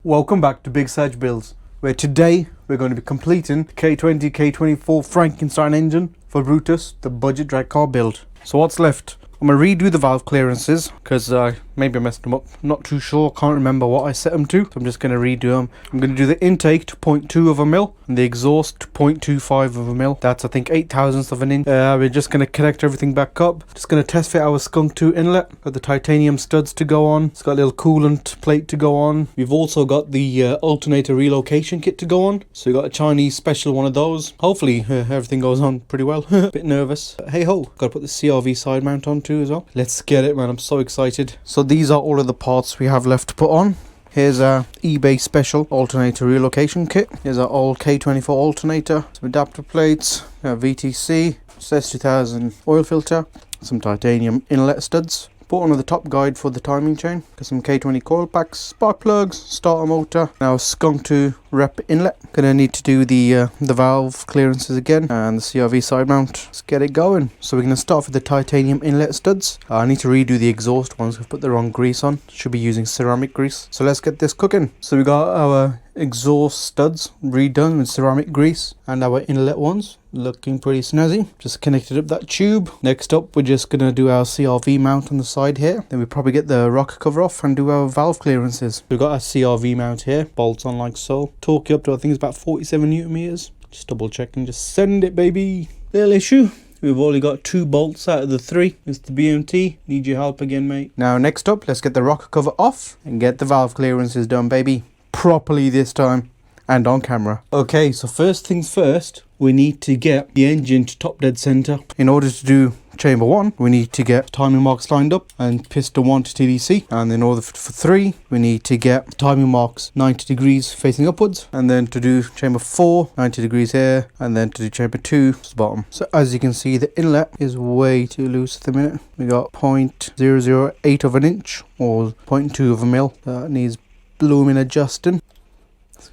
Welcome back to Big Saj Builds, where today we're going to be completing the K20, K24 Frankenstein engine for Brutus, the budget drag car build. So what's left? I'm going to redo the valve clearances because maybe I messed them up. Not too sure, can't remember what I set them to. So I'm just going to redo them. I'm going to do the intake to 0.2 of a mil and the exhaust to 0.25 of a mil. That's I think 8 thousandths of an inch. We're just going to connect everything back up. Just going to test fit our Skunk 2 inlet. Got the titanium studs to go on. It's got a little coolant plate to go on. We've also got the alternator relocation kit to go on. So we got a Chinese special one of those. Hopefully everything goes on pretty well. Bit nervous. Hey ho, got to put the CRV side mount on too as well. Let's get it, man. I'm so excited. So these are all of the parts we have left to put on. Here's our eBay special alternator relocation kit. Here's our old K24 alternator, some adapter plates, VTC, S2000 oil filter, some titanium inlet studs. Bought one of the top guide for the timing chain. Got some K20 coil packs, spark plugs, starter motor. Now Skunk 2 rep inlet. Gonna need to do the valve clearances again and the CRV side mount. Let's get it going. So we're gonna start with the titanium inlet studs. I need to redo the exhaust ones. I've put the wrong grease on. Should be using ceramic grease. So let's get this cooking. So we got our exhaust studs redone with ceramic grease and our inlet ones looking pretty snazzy. Just connected up that tube. Next up we're just gonna do our CRV mount on the side here. Then we probably get the rocker cover off and do our valve clearances. We've got our CRV mount here, bolts on like so. Torque up to I think it's about 47 newton meters. Just double checking, just send it baby. Little issue, we've only got 2 bolts out of the 3. It's the BMT. Need your help again, mate. Now next up, let's get the rocker cover off and get the valve clearances done, baby. Properly this time and on camera. Okay, so first things first, we need to get the engine to top dead center. In order to do chamber 1, we need to get timing marks lined up and piston 1 to TDC. And in order for 3, we need to get timing marks 90 degrees facing upwards. And then to do chamber 4, 90 degrees here. And then to do chamber 2 to the bottom. So as you can see, the inlet is way too loose at the minute. We got 0.008 of an inch or 0.2 of a mil. That needs blooming adjusting.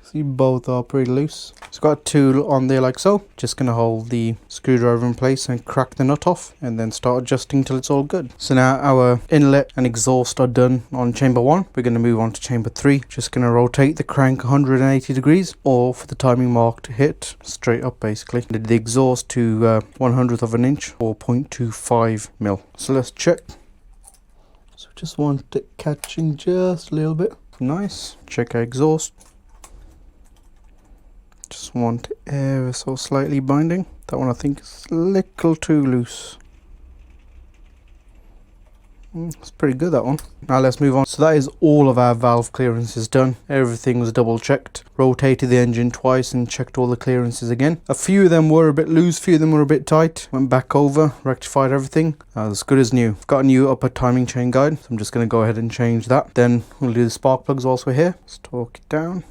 See, both are pretty loose. It's got a tool on there like so. Just gonna hold the screwdriver in place and crack the nut off and then start adjusting till it's all good. So now our inlet and exhaust are done on chamber 1. We're gonna move on to chamber 3. Just gonna rotate the crank 180 degrees or for the timing mark to hit straight up basically. Did the exhaust to 1/100th of an inch or 0.25 mil. So let's check. So just want it catching just a little bit. Nice. Check our exhaust. Just want it ever so slightly binding. That one I think is a little too loose. It's pretty good, that one. Now let's move on. So that is all of our valve clearances done. Everything was double checked. Rotated the engine twice and checked all the clearances again. A few of them were a bit loose, a few of them were a bit tight. Went back over, rectified everything. As good as new. I've got a new upper timing chain guide, so I'm just going to go ahead and change that. Then we'll do the spark plugs whilst we're here. Let's torque it down.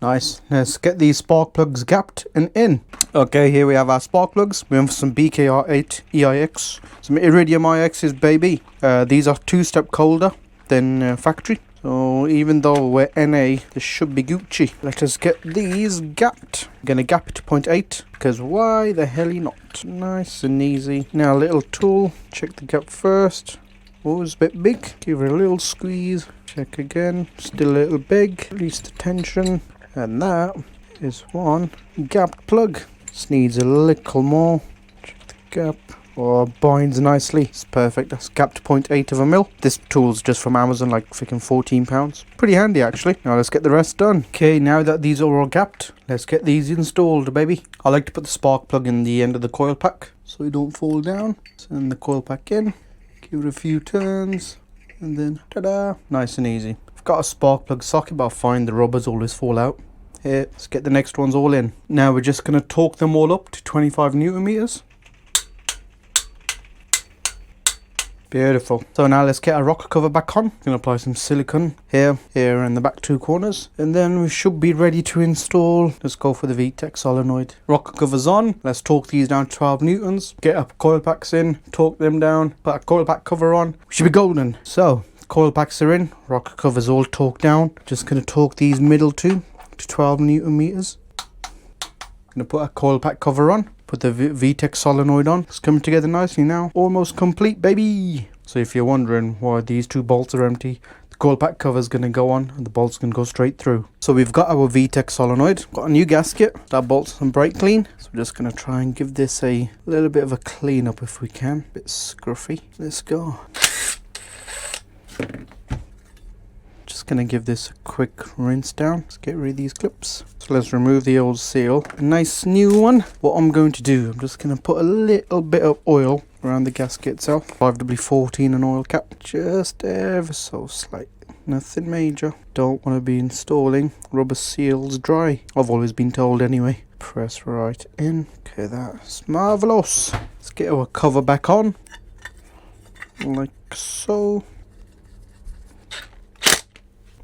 Nice. Let's get these spark plugs gapped and in. Okay, here we have our spark plugs. We have some BKR8 EIX, some Iridium IXs, baby. These are 2-step colder than factory. So even though we're NA, this should be Gucci. Let us get these gapped. I'm gonna gap it to 0.8 because why the hell not? Nice and easy. Now a little tool. Check the gap first. Oh, it's a bit big. Give it a little squeeze. Check again. Still a little big. Release the tension. And that is one gapped plug. This needs a little more. Check the gap. Oh, binds nicely. It's perfect. That's gapped 0.8 of a mil. This tool's just from Amazon, like freaking £14. Pretty handy actually. Now let's get the rest done. Okay, now that these are all gapped, let's get these installed, baby. I like to put the spark plug in the end of the coil pack so it don't fall down. Send the coil pack in. Give it a few turns. And then ta-da! Nice and easy. Got a spark plug socket, but I find the rubbers always fall out. Here, let's get the next ones all in. Now we're just going to torque them all up to 25 newton meters. Beautiful. So now let's get our rocker cover back on. Going to apply some silicone here, and the back 2 corners. And then we should be ready to install. Let's go for the VTEC solenoid. Rocker cover's on. Let's torque these down to 12 newtons. Get our coil packs in, torque them down, put our coil pack cover on. We should be golden. So coil packs are in, rocker covers all torqued down. Just going to torque these middle two to 12 newton meters. Going to put a coil pack cover on, put the VTEC solenoid on. It's coming together nicely now. Almost complete, baby. So if you're wondering why these 2 bolts are empty, The coil pack cover is going to go on and the bolts can go straight through. So we've got our VTEC solenoid, got a new gasket, that bolts and brake clean. So we're just going to try and give this a little bit of a clean up if we can. A bit scruffy. Let's go. Just going to give this a quick rinse down. Let's get rid of these clips. So let's remove the old seal. A nice new one. What I'm going to do, I'm just going to put a little bit of oil around the gasket itself. 5W14 an oil cap. Just ever so slight. Nothing major. Don't want to be installing rubber seals dry. I've always been told anyway. Press right in. Okay, that's marvellous. Let's get our cover back on. Like so.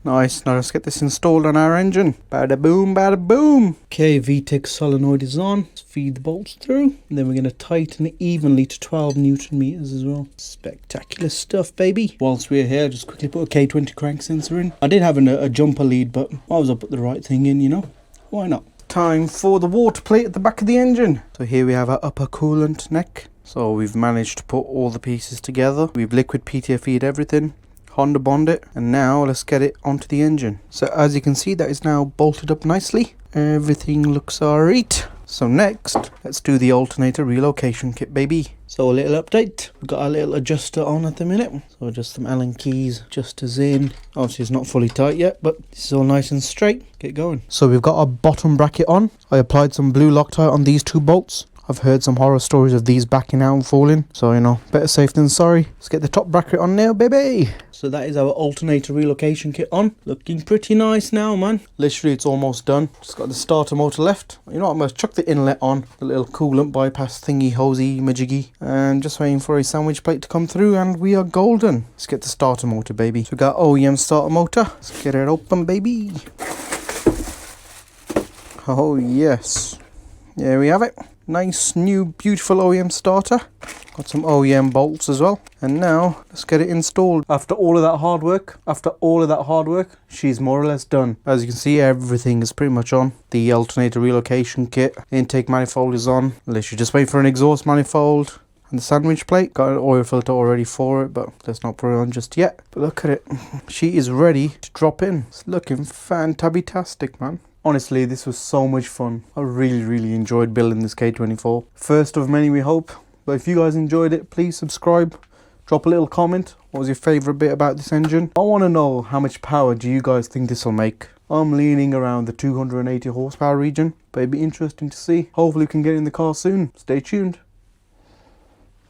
Nice, now let's get this installed on our engine. Bada boom, bada boom. Okay, VTEC solenoid is on. Let's feed the bolts through. And then we're going to tighten it evenly to 12 Newton meters as well. Spectacular stuff, baby. Whilst we're here, just quickly put a K20 crank sensor in. I did have a jumper lead, but I was up put the right thing in, you know. Why not? Time for the water plate at the back of the engine. So here we have our upper coolant neck. So we've managed to put all the pieces together. We've liquid PTFE'd everything. Honda bond it, and now let's get it onto the engine. So as you can see, that is now bolted up nicely. Everything looks alright. So next, let's do the alternator relocation kit, baby. So a little update. We've got our little adjuster on at the minute. So just some Allen keys, adjusters in. Obviously it's not fully tight yet, but this is all nice and straight. Get going. So we've got our bottom bracket on. I applied some blue Loctite on these two bolts. I've heard some horror stories of these backing out and falling. So, you know, better safe than sorry. Let's get the top bracket on now, baby. So that is our alternator relocation kit on. Looking pretty nice now, man. Literally, it's almost done. Just got the starter motor left. You know what, I'm going to chuck the inlet on. The little coolant bypass thingy, hosey, majiggy. And just waiting for a sandwich plate to come through and we are golden. Let's get the starter motor, baby. So we got OEM starter motor. Let's get it open, baby. Oh, yes. There we have it. Nice, new, beautiful OEM starter. Got some OEM bolts as well. And now, let's get it installed. After all of that hard work, she's more or less done. As you can see, everything is pretty much on. The alternator relocation kit, intake manifold is on. Literally just wait for an exhaust manifold. And the sandwich plate. Got an oil filter already for it, but let's not put it on just yet. But look at it. She is ready to drop in. It's looking fantabby-tastic, man. Honestly, this was so much fun. I really enjoyed building this K24. First of many, we hope. But if you guys enjoyed it, please subscribe. Drop a little comment. What was your favourite bit about this engine? I want to know how much power do you guys think this will make. I'm leaning around the 280 horsepower region. But it'd be interesting to see. Hopefully we can get in the car soon. Stay tuned.